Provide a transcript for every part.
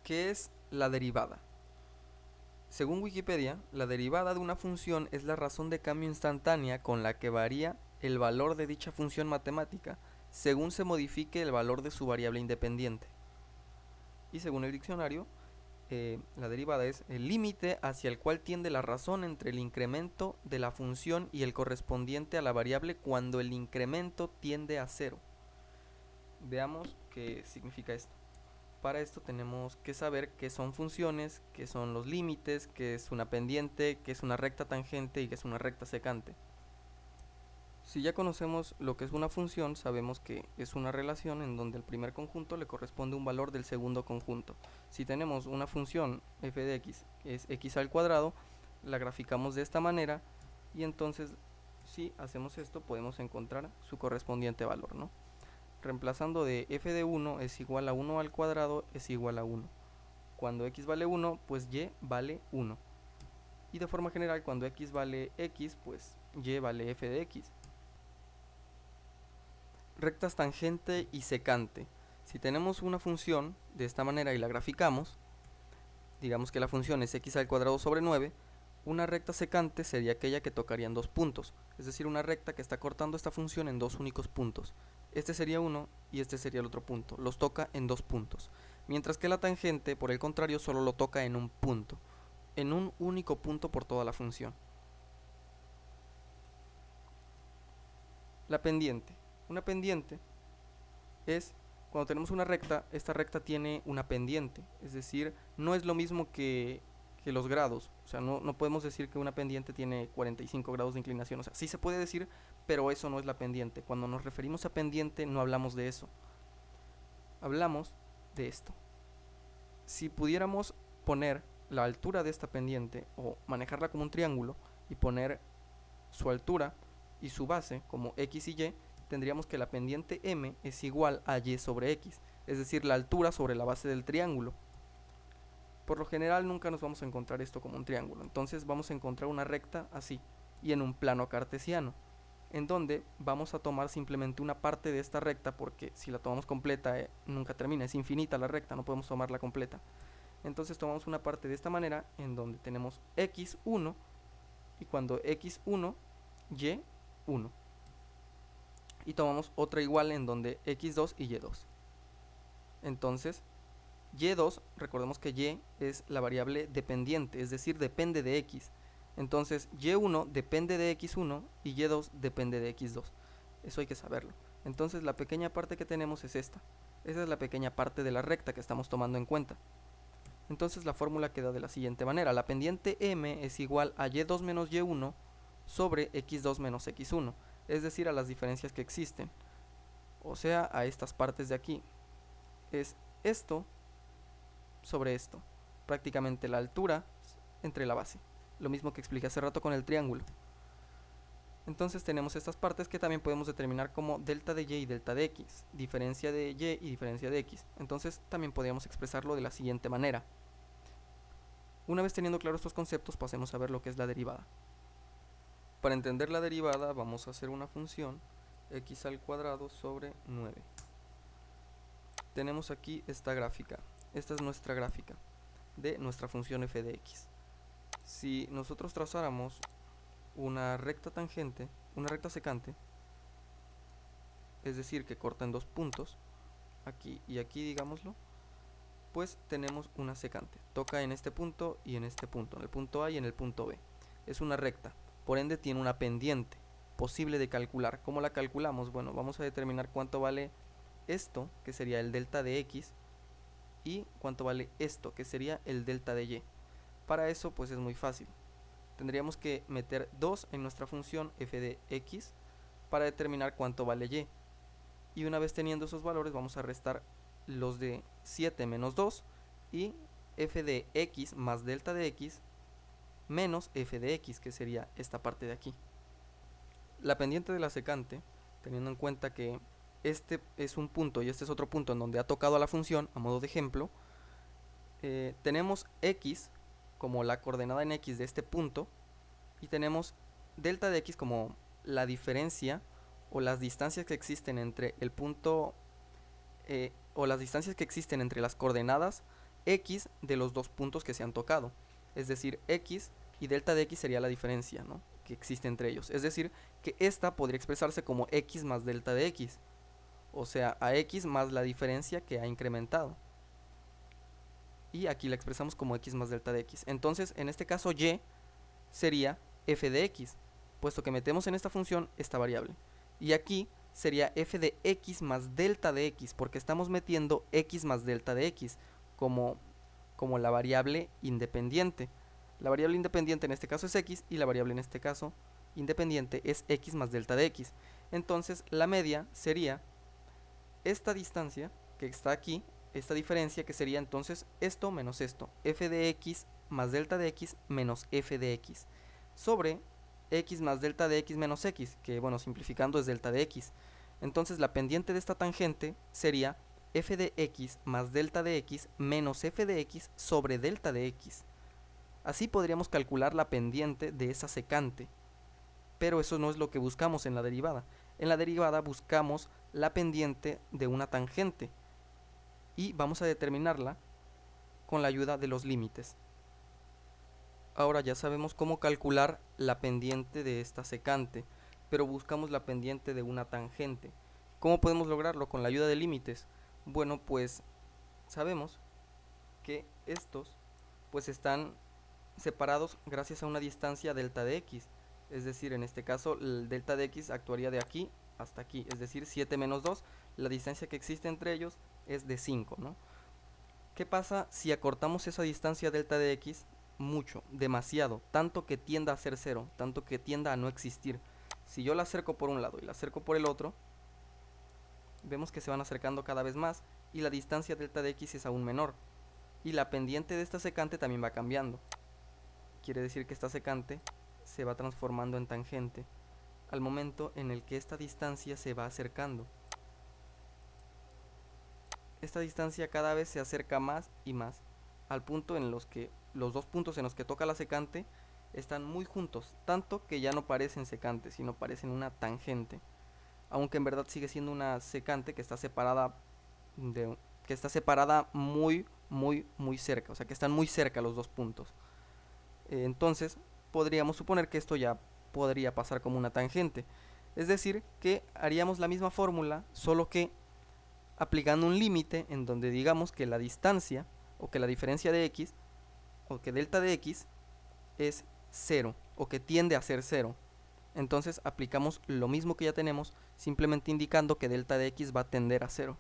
¿Qué es la derivada? Según Wikipedia, la derivada de una función es la razón de cambio instantánea con la que varía el valor de dicha función matemática según se modifique el valor de su variable independiente. Y según el diccionario, la derivada es el límite hacia el cual tiende la razón entre el incremento de la función y el correspondiente a la variable cuando el incremento tiende a cero. Veamos qué significa esto. Para esto tenemos que saber qué son funciones, qué son los límites, qué es una pendiente, qué es una recta tangente y qué es una recta secante. Si ya conocemos lo que es una función, sabemos que es una relación en donde al primer conjunto le corresponde un valor del segundo conjunto. Si tenemos una función f de x, que es x al cuadrado, la graficamos de esta manera y entonces si hacemos esto podemos encontrar su correspondiente valor, ¿no? Reemplazando de f de 1 es igual a 1 al cuadrado es igual a 1. Cuando x vale 1, pues y vale 1. Y de forma general, cuando x vale x, pues y vale f de x. Rectas tangente y secante. Si tenemos una función de esta manera y la graficamos, digamos que la función es x al cuadrado sobre 9, una recta secante sería aquella que tocaría en dos puntos, es decir, una recta que está cortando esta función en dos únicos puntos. Este sería uno y este sería el otro punto, los toca en dos puntos. Mientras que la tangente, por el contrario, solo lo toca en un punto, en un único punto por toda la función. La pendiente. Una pendiente es cuando tenemos una recta, esta recta tiene una pendiente, es decir, no es lo mismo que los grados, o sea, no podemos decir que una pendiente tiene 45 grados de inclinación, o sea, sí se puede decir, pero eso no es la pendiente. Cuando nos referimos a pendiente no hablamos de eso, hablamos de esto. Si pudiéramos poner la altura de esta pendiente o manejarla como un triángulo y poner su altura y su base como x y y, tendríamos que la pendiente m es igual a y sobre x, es decir, la altura sobre la base del triángulo. Por lo general nunca nos vamos a encontrar esto como un triángulo, entonces vamos a encontrar una recta así y en un plano cartesiano, en donde vamos a tomar simplemente una parte de esta recta, porque si la tomamos completa nunca termina, es infinita la recta, no podemos tomarla completa. Entonces tomamos una parte de esta manera en donde tenemos x1 y cuando x1 y1, y tomamos otra igual en donde x2 y y2. Entonces y2, recordemos que y es la variable dependiente, es decir, depende de x. Entonces y1 depende de x1 y y2 depende de x2. Eso hay que saberlo. Entonces la pequeña parte que tenemos es esta. Esa es la pequeña parte de la recta que estamos tomando en cuenta. Entonces la fórmula queda de la siguiente manera. La pendiente m es igual a y2 menos y1 sobre x2 menos x1, es decir, a las diferencias que existen, o sea, a estas partes de aquí. Es esto sobre esto, prácticamente la altura entre la base, lo mismo que expliqué hace rato con el triángulo. Entonces tenemos estas partes que también podemos determinar como delta de y delta de x, diferencia de y y diferencia de x. Entonces también podríamos expresarlo de la siguiente manera. Una vez teniendo claros estos conceptos, pasemos a ver lo que es la derivada. Para entender la derivada vamos a hacer una función x al cuadrado sobre 9. Tenemos aquí esta gráfica. Esta es nuestra gráfica de nuestra función f de x. Si nosotros trazáramos una recta tangente, una recta secante, es decir, que corta en dos puntos, aquí y aquí digámoslo, pues tenemos una secante. Toca en este punto y en este punto, en el punto A y en el punto B. Es una recta, por ende tiene una pendiente posible de calcular. ¿Cómo la calculamos? Bueno, vamos a determinar cuánto vale esto, que sería el delta de x, y cuánto vale esto, que sería el delta de y. Para eso pues es muy fácil. Tendríamos que meter 2 en nuestra función f de x para determinar cuánto vale y. Y una vez teniendo esos valores vamos a restar los de 7 menos 2 y f de x más delta de x menos f de x, que sería esta parte de aquí. La pendiente de la secante, teniendo en cuenta que este es un punto y este es otro punto en donde ha tocado a la función, a modo de ejemplo, tenemos x como la coordenada en x de este punto y tenemos delta de x como la diferencia o las distancias que existen entre el punto o las distancias que existen entre las coordenadas x de los dos puntos que se han tocado. Es decir, x y delta de x sería la diferencia, ¿no?, que existe entre ellos. Es decir, que esta podría expresarse como x más delta de x. O sea, a x más la diferencia que ha incrementado. Y aquí la expresamos como x más delta de x. Entonces, en este caso, y sería f de x, puesto que metemos en esta función esta variable. Y aquí sería f de x más delta de x, porque estamos metiendo x más delta de x como la variable independiente. La variable independiente en este caso es x y la variable en este caso independiente es x más delta de x. Entonces, la media sería esta distancia que está aquí, esta diferencia que sería entonces esto menos esto, f de x más delta de x menos f de x, sobre x más delta de x menos x, que bueno, simplificando es delta de x. Entonces la pendiente de esta tangente sería f de x más delta de x menos f de x sobre delta de x. Así podríamos calcular la pendiente de esa secante, pero eso no es lo que buscamos en la derivada. En la derivada buscamos la pendiente de una tangente y vamos a determinarla con la ayuda de los límites. Ahora ya sabemos cómo calcular la pendiente de esta secante, pero buscamos la pendiente de una tangente. ¿Cómo podemos lograrlo? Con la ayuda de límites. Bueno, pues sabemos que estos pues están separados gracias a una distancia delta de x. Es decir, en este caso el delta de x actuaría de aquí hasta aquí, es decir, 7 menos 2, la distancia que existe entre ellos es de 5, ¿no? ¿Qué pasa si acortamos esa distancia delta de x mucho, demasiado, tanto que tienda a ser 0, tanto que tienda a no existir? Si yo la acerco por un lado y la acerco por el otro, vemos que se van acercando cada vez más y la distancia delta de x es aún menor. Y la pendiente de esta secante también va cambiando. Quiere decir que esta secante se va transformando en tangente al momento en el que esta distancia se va acercando. Esta distancia cada vez se acerca más y más, al punto en los que los dos puntos en los que toca la secante están muy juntos, tanto que ya no parecen secantes, sino parecen una tangente, aunque en verdad sigue siendo una secante que está separada muy cerca, o sea que están muy cerca los dos puntos. Entonces podríamos suponer que esto ya podría pasar como una tangente, es decir, que haríamos la misma fórmula, solo que aplicando un límite en donde digamos que la distancia o que la diferencia de x o que delta de x es 0 o que tiende a ser 0. Entonces aplicamos lo mismo que ya tenemos, simplemente indicando que delta de x va a tender a 0.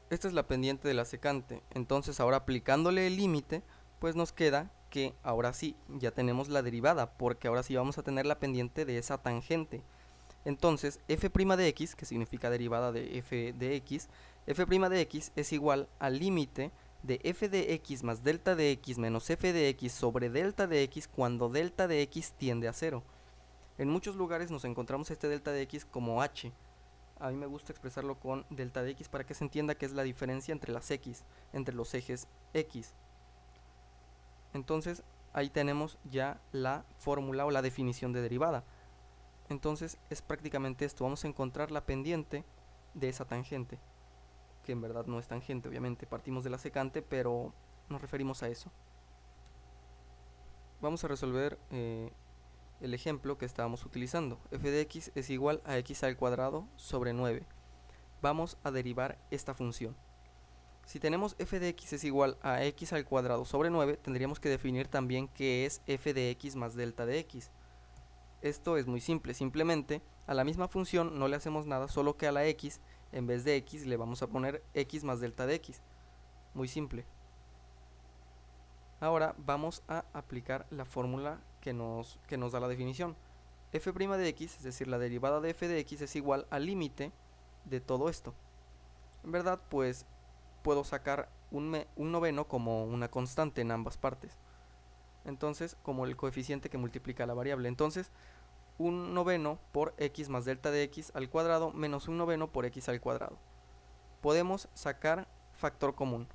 Esta es la pendiente de la secante. Entonces ahora aplicándole el límite, pues nos queda que ahora sí ya tenemos la derivada, porque ahora sí vamos a tener la pendiente de esa tangente. Entonces f' de x, que significa derivada de f de x, f' de x es igual al límite de f de x más delta de x menos f de x sobre delta de x cuando delta de x tiende a 0. En muchos lugares nos encontramos este delta de x como h. A mí me gusta expresarlo con delta de x para que se entienda que es la diferencia entre las x, entre los ejes x. Entonces ahí tenemos ya la fórmula o la definición de derivada. Entonces es prácticamente esto, vamos a encontrar la pendiente de esa tangente, que en verdad no es tangente, obviamente, partimos de la secante, pero nos referimos a eso. Vamos a resolver el ejemplo que estábamos utilizando. F de x es igual a x al cuadrado sobre 9. Vamos a derivar esta función. Si tenemos f de x es igual a x al cuadrado sobre 9, tendríamos que definir también qué es f de x más delta de x. Esto es muy simple, simplemente a la misma función no le hacemos nada, solo que a la x, en vez de x, le vamos a poner x más delta de x. Muy simple. Ahora vamos a aplicar la fórmula que nos da la definición. F' de x, es decir, la derivada de f de x es igual al límite de todo esto. En verdad, pues puedo sacar un noveno como una constante en ambas partes. Entonces, como el coeficiente que multiplica la variable. Entonces, un noveno por x más delta de x al cuadrado menos un noveno por x al cuadrado. Podemos sacar factor común.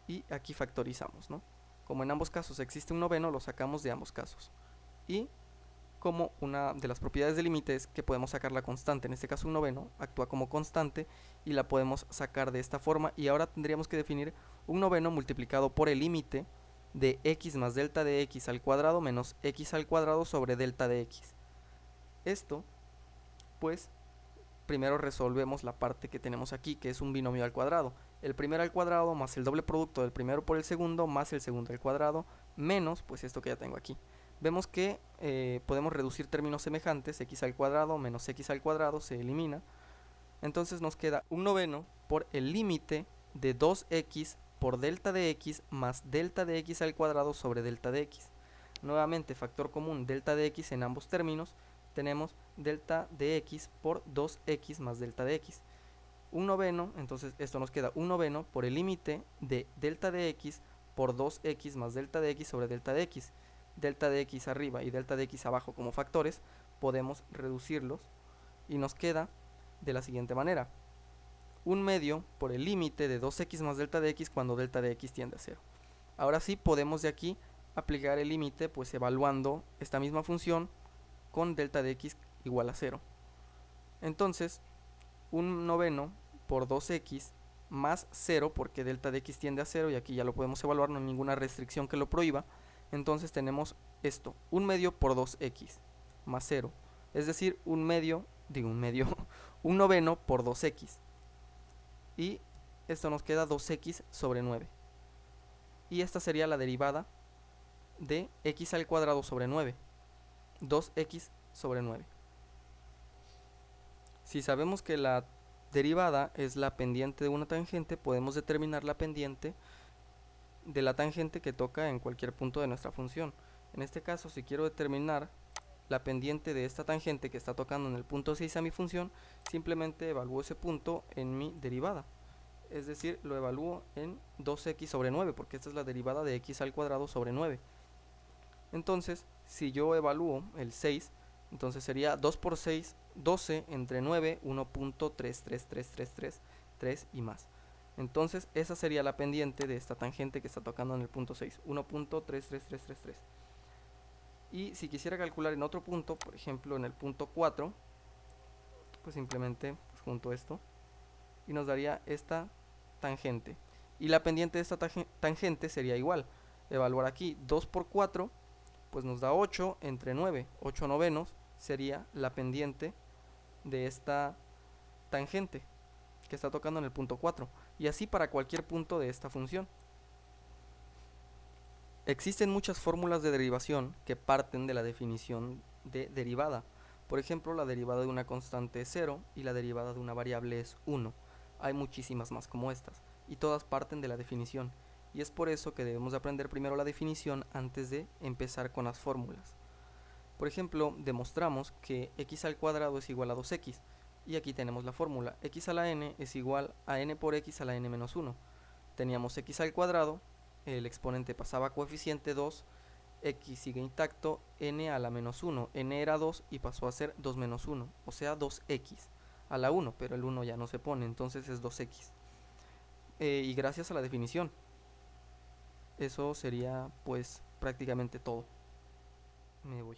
Y aquí factorizamos, ¿no? Como en ambos casos existe un noveno, lo sacamos de ambos casos. Y como una de las propiedades del límite es que podemos sacar la constante. En este caso un noveno actúa como constante y la podemos sacar de esta forma, y ahora tendríamos que definir un noveno multiplicado por el límite de x más delta de x al cuadrado menos x al cuadrado sobre delta de x. Esto, pues, primero resolvemos la parte que tenemos aquí, que es un binomio al cuadrado. El primero al cuadrado más el doble producto del primero por el segundo más el segundo al cuadrado menos, pues, esto que ya tengo aquí. Vemos que podemos reducir términos semejantes, x al cuadrado menos x al cuadrado se elimina. Entonces nos queda un noveno por el límite de 2x por delta de x más delta de x al cuadrado sobre delta de x. Nuevamente, factor común delta de x en ambos términos, tenemos delta de x por 2x más delta de x. Un noveno, entonces esto nos queda un noveno por el límite de delta de x por 2x más delta de x sobre delta de x. Delta de x arriba y delta de x abajo como factores, podemos reducirlos y nos queda de la siguiente manera: un medio por el límite de 2x más delta de x cuando delta de x tiende a 0. Ahora sí podemos de aquí aplicar el límite, pues evaluando esta misma función con delta de x igual a 0. Entonces, un noveno por 2x más 0, porque delta de x tiende a 0 y aquí ya lo podemos evaluar, no hay ninguna restricción que lo prohíba. Entonces tenemos esto, un medio por 2x más 0, es decir, un noveno por 2x, y esto nos queda 2x sobre 9, y esta sería la derivada de x al cuadrado sobre 9, 2x sobre 9. Si sabemos que la derivada es la pendiente de una tangente, podemos determinar la pendiente de la tangente que toca en cualquier punto de nuestra función. En este caso, si quiero determinar la pendiente de esta tangente que está tocando en el punto 6 a mi función, simplemente evalúo ese punto en mi derivada. Es decir, lo evalúo en 2x sobre 9, porque esta es la derivada de x al cuadrado sobre 9. Entonces, si yo evalúo el 6, entonces sería 2 por 6, 12 entre 9, 1.33333 y más. Entonces, esa sería la pendiente de esta tangente que está tocando en el punto 6, 1.33333. Y si quisiera calcular en otro punto, por ejemplo en el punto 4, pues simplemente pues junto esto y nos daría esta tangente. Y la pendiente de esta tangente sería igual. Evaluar aquí 2 por 4, pues nos da 8 entre 9, 8 novenos sería la pendiente de esta tangente que está tocando en el punto 4. Y así para cualquier punto de esta función. Existen muchas fórmulas de derivación que parten de la definición de derivada. Por ejemplo, la derivada de una constante es 0 y la derivada de una variable es 1. Hay muchísimas más como estas, y todas parten de la definición, y es por eso que debemos aprender primero la definición antes de empezar con las fórmulas. Por ejemplo, demostramos que x al cuadrado es igual a 2x, y aquí tenemos la fórmula: x a la n es igual a n por x a la n menos 1. Teníamos x al cuadrado, el exponente pasaba a coeficiente 2, x sigue intacto, n a la menos 1, n era 2 y pasó a ser 2 menos 1, o sea 2x a la 1, pero el 1 ya no se pone, entonces es 2x. Y gracias a la definición, eso sería pues prácticamente todo. Me voy.